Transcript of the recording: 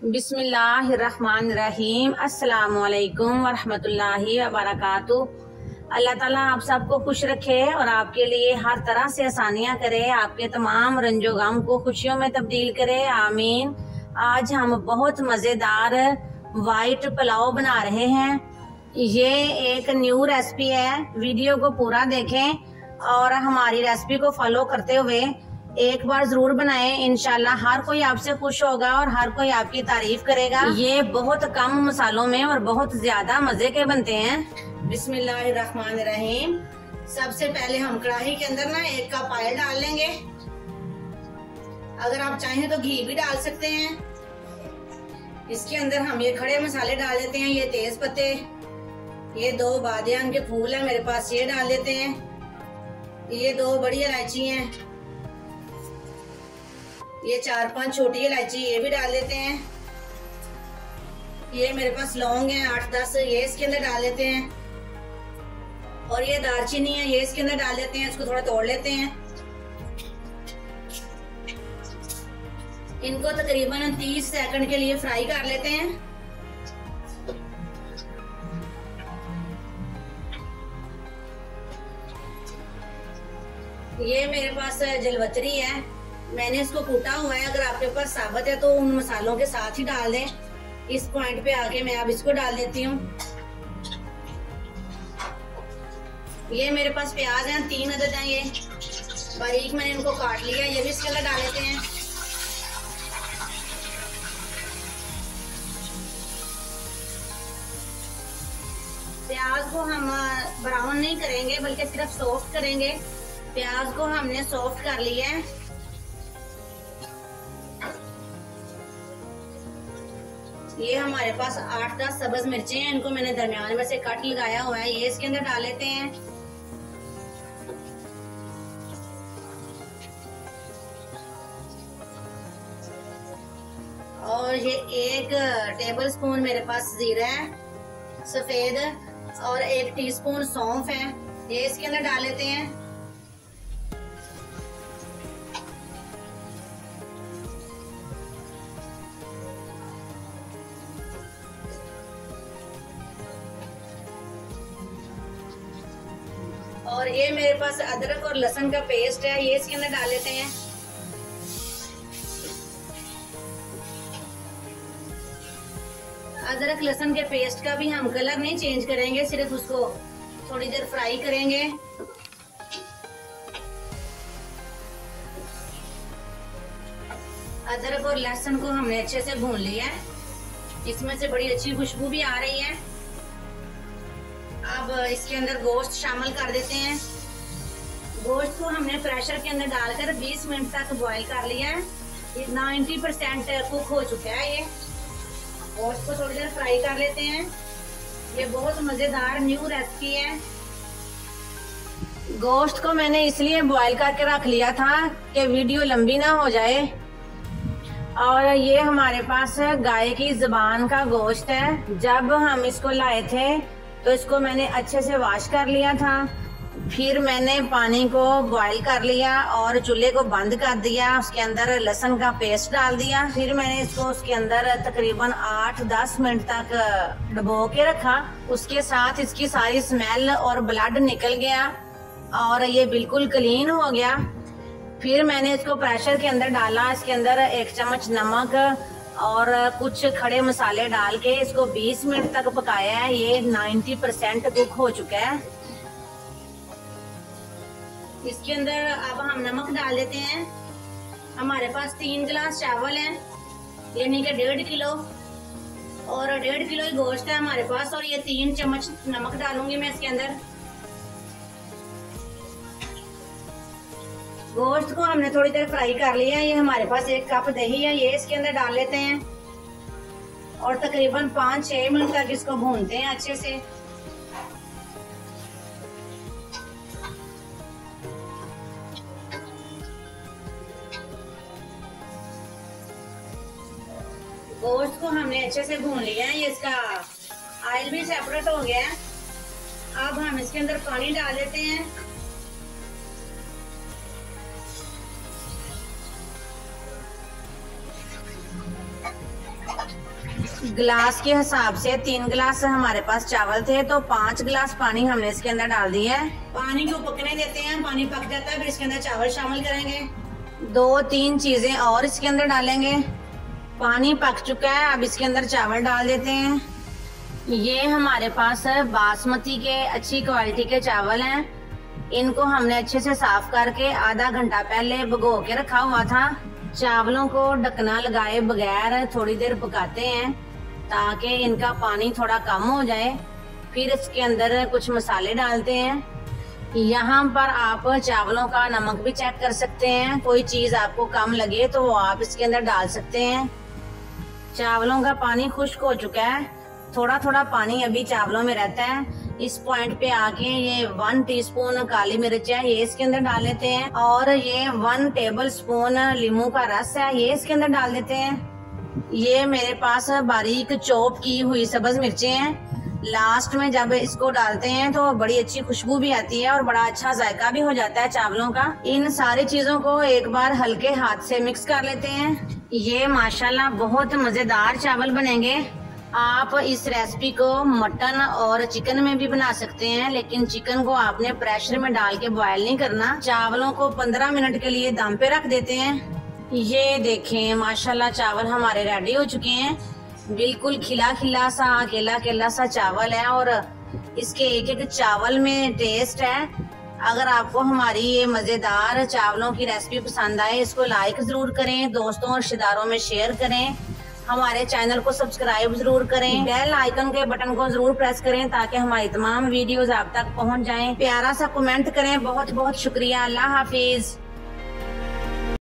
बिस्मिल्लाहिर्रहमानिर्रहीम। अस्सलामुअलैकुम वरहमतुल्लाहि वबरकातुहू। अल्लाह ताला आप सबको खुश रखे और आपके लिए हर तरह से आसानियां करे, आपके तमाम रंजो गम को खुशियों में तब्दील करे, आमीन। आज हम बहुत मज़ेदार वाइट पुलाव बना रहे हैं। ये एक न्यू रेसिपी है, वीडियो को पूरा देखें और हमारी रेसिपी को फॉलो करते हुए एक बार जरूर बनाएं। इंशाल्लाह हर कोई आपसे खुश होगा और हर कोई आपकी तारीफ करेगा। ये बहुत कम मसालों में और बहुत ज्यादा मजे के बनते हैं। बिस्मिल्लाहिर्रहमानिर्रहीम। सबसे पहले हम कढ़ाई के अंदर ना 1 कप ऑयल डाल लेंगे। अगर आप चाहें तो घी भी डाल सकते हैं। इसके अंदर हम ये खड़े मसाले डाल देते हैं। ये तेज पत्ते, ये 2 बादियान के फूल है मेरे पास, ये डाल देते हैं। ये 2 बड़ी इलायची हैं, ये 4-5 छोटी इलायची, ये भी डाल देते हैं। ये मेरे पास लौंग है 8-10, ये इसके अंदर डाल देते हैं। और ये दालचीनी है, ये इसके अंदर डाल देते हैं। इसको थोड़ा तोड़ लेते हैं। इनको तकरीबन 30 सेकंड के लिए फ्राई कर लेते हैं। ये मेरे पास जलवतरी है, मैंने इसको कूटा हुआ है। अगर आपके पास साबुत है तो उन मसालों के साथ ही डाल दें। इस पॉइंट पे आके मैं अब इसको डाल देती हूँ। ये मेरे पास प्याज हैं 3 अदद हैं, ये बारीक मैंने इनको काट लिया। ये भी इसके अंदर डाल देते हैं। प्याज को हम ब्राउन नहीं करेंगे बल्कि सिर्फ सॉफ्ट करेंगे। प्याज को हमने सॉफ्ट कर लिया है। ये हमारे पास 8-10 सब्ज मिर्चें हैं, इनको मैंने दरमियान में से कट लगाया हुआ है। ये इसके अंदर डाल लेते हैं। और ये 1 टेबल स्पून मेरे पास जीरा है सफेद और 1 टीस्पून सौंफ है, ये इसके अंदर डाल लेते हैं। और ये मेरे पास अदरक और लहसुन का पेस्ट है, ये इसके अंदर डाल लेते हैं। अदरक लहसुन के पेस्ट का भी हम कलर नहीं चेंज करेंगे, सिर्फ उसको थोड़ी देर फ्राई करेंगे। अदरक और लहसुन को हमने अच्छे से भून लिया है। इसमें से बड़ी अच्छी खुशबू भी आ रही है। अब इसके अंदर गोश्त शामिल कर देते हैं। गोश्त को हमने प्रेशर के अंदर डालकर 20 मिनट तक बॉईल कर लिया है। ये 90% कुक हो चुका है। ये गोश्त को थोड़ी देर फ्राई कर लेते हैं। ये बहुत मजेदार न्यू रेसिपी है। गोश्त को मैंने इसलिए बॉईल करके रख लिया था कि वीडियो लंबी ना हो जाए। और ये हमारे पास गाय की जुबान का गोश्त है। जब हम इसको लाए थे तो इसको मैंने अच्छे से वॉश कर लिया था। फिर मैंने पानी को बॉईल कर लिया और चूल्हे को बंद कर दिया। उसके अंदर लहसुन का पेस्ट डाल दिया। फिर मैंने इसको उसके अंदर तकरीबन 8-10 मिनट तक डुबो के रखा। उसके साथ इसकी सारी स्मेल और ब्लड निकल गया और ये बिल्कुल क्लीन हो गया। फिर मैंने इसको प्रेशर के अंदर डाला। इसके अंदर 1 चम्मच नमक और कुछ खड़े मसाले डाल के इसको 20 मिनट तक पकाया है। ये 90% कुक हो चुका है। इसके अंदर अब हम नमक डाल देते हैं। हमारे पास 3 गिलास चावल हैं, यानी कि 1.5 किलो, और 1.5 किलो ही गोश्त है हमारे पास। और ये 3 चम्मच नमक डालूंगी मैं इसके अंदर। गोश्त को हमने थोड़ी देर फ्राई कर लिया है। ये हमारे पास 1 कप दही है, ये इसके अंदर डाल लेते हैं और तकरीबन 5-6 मिनट तक इसको भूनते हैं अच्छे से। गोश्त को हमने अच्छे से भून लिया है। ये इसका ऑयल भी सेपरेट हो गया है। अब हम इसके अंदर पानी डाल देते हैं। गिलास के हिसाब से 3 गिलास हमारे पास चावल थे, तो 5 गिलास पानी हमने इसके अंदर डाल दिया है। पानी को पकने देते हैं, पानी पक जाता है फिर इसके अंदर चावल शामिल करेंगे। 2-3 चीजें और इसके अंदर डालेंगे। पानी पक चुका है, अब इसके अंदर चावल डाल देते हैं। ये हमारे पास बासमती के अच्छी क्वालिटी के चावल हैं। इनको हमने अच्छे से साफ करके आधा घंटा पहले भिगो के रखा हुआ था। चावलों को ढकना लगाए बगैर थोड़ी देर पकाते हैं ताकि इनका पानी थोड़ा कम हो जाए। फिर इसके अंदर कुछ मसाले डालते हैं। यहाँ पर आप चावलों का नमक भी चेक कर सकते हैं, कोई चीज आपको कम लगे तो वो आप इसके अंदर डाल सकते हैं। चावलों का पानी खुश्क हो चुका है, थोड़ा थोड़ा पानी अभी चावलों में रहता है। इस पॉइंट पे आके ये 1 टीस्पून काली मिर्च है, ये इसके अंदर डाल देते हैं। और ये 1 टेबल स्पून नींबू का रस है, ये इसके अंदर डाल देते हैं। ये मेरे पास बारीक चॉप की हुई सब्ज मिर्चें हैं। लास्ट में जब इसको डालते हैं तो बड़ी अच्छी खुशबू भी आती है और बड़ा अच्छा जायका भी हो जाता है चावलों का। इन सारी चीजों को एक बार हल्के हाथ से मिक्स कर लेते हैं। ये माशाल्लाह बहुत मजेदार चावल बनेंगे। आप इस रेसिपी को मटन और चिकन में भी बना सकते हैं, लेकिन चिकन को आपने प्रेशर में डाल के बॉयल नहीं करना। चावलों को 15 मिनट के लिए दम पे रख देते हैं। ये देखें माशाल्लाह चावल हमारे रेडी हो चुके हैं। बिल्कुल खिला खिला सा अकेला अकेला सा चावल है और इसके एक एक चावल में टेस्ट है। अगर आपको हमारी ये मजेदार चावलों की रेसिपी पसंद आए, इसको लाइक जरूर करें, दोस्तों और रिश्तेदारों में शेयर करें, हमारे चैनल को सब्सक्राइब जरूर करें, बेल आइकन के बटन को जरूर प्रेस करें ताकि हमारी तमाम वीडियोस आप तक पहुंच जाएं। प्यारा सा कमेंट करें। बहुत बहुत शुक्रिया। अल्लाह हाफिज।